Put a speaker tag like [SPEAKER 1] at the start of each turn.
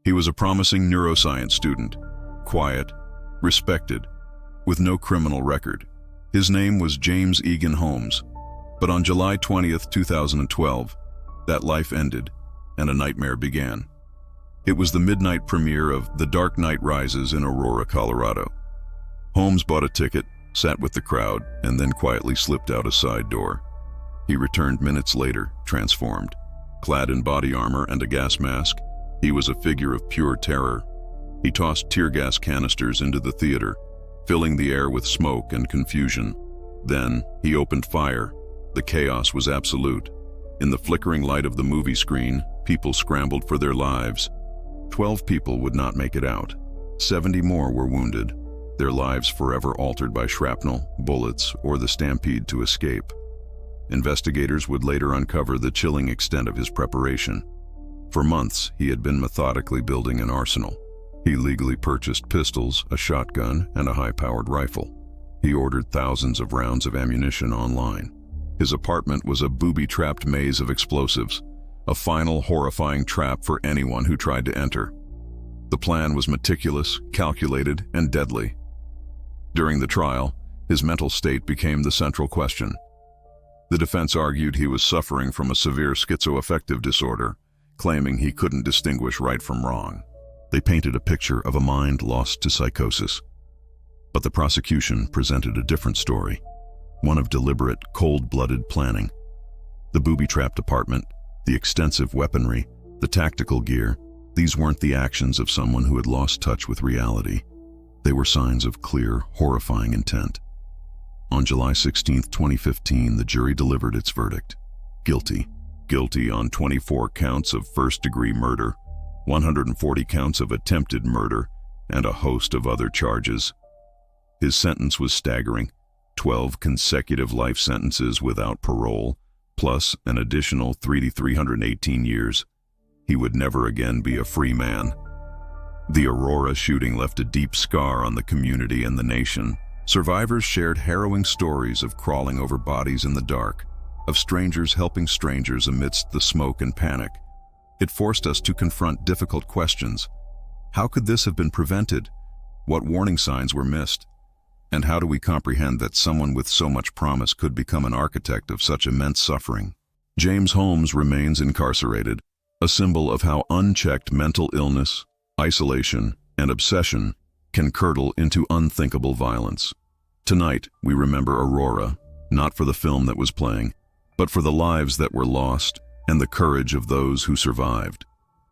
[SPEAKER 1] He was a promising neuroscience student, quiet, respected, with no criminal record. His name was James Eagan Holmes, but on July 20th, 2012, that life ended and a nightmare began. It was the midnight premiere of The Dark Knight Rises in Aurora, Colorado. Holmes bought a ticket, sat with the crowd, and then quietly slipped out a side door. He returned minutes later, transformed. Clad in body armor and a gas mask, he was a figure of pure terror. He tossed tear gas canisters into the theater, filling the air with smoke and confusion. Then he opened fire. The chaos was absolute. In the flickering light of the movie screen, people scrambled for their lives. 12 people would not make it out. 70 more were wounded, their lives forever altered by shrapnel, bullets, or the stampede to escape. Investigators would later uncover the chilling extent of his preparation. For months, he had been methodically building an arsenal. He legally purchased pistols, a shotgun, and a high-powered rifle. He ordered thousands of rounds of ammunition online. His apartment was a booby-trapped maze of explosives, a final horrifying trap for anyone who tried to enter. The plan was meticulous, calculated, and deadly. During the trial, his mental state became the central question. The defense argued he was suffering from a severe schizoaffective disorder, claiming he couldn't distinguish right from wrong. They painted a picture of a mind lost to psychosis. But the prosecution presented a different story, one of deliberate, cold-blooded planning. The booby-trapped apartment, the extensive weaponry, the tactical gear, these weren't the actions of someone who had lost touch with reality. They were signs of clear, horrifying intent. On July 16, 2015, the jury delivered its verdict. Guilty. Guilty on 24 counts of first-degree murder, 140 counts of attempted murder, and a host of other charges. His sentence was staggering: 12 consecutive life sentences without parole, plus an additional 318 years. He would never again be a free man. The Aurora shooting left a deep scar on the community and the nation. Survivors shared harrowing stories of crawling over bodies in the dark, of strangers helping strangers amidst the smoke and panic. It forced us to confront difficult questions. How could this have been prevented? What warning signs were missed? And how do we comprehend that someone with so much promise could become an architect of such immense suffering? James Holmes remains incarcerated, a symbol of how unchecked mental illness, isolation, and obsession can curdle into unthinkable violence. Tonight, we remember Aurora, not for the film that was playing, but for the lives that were lost and the courage of those who survived.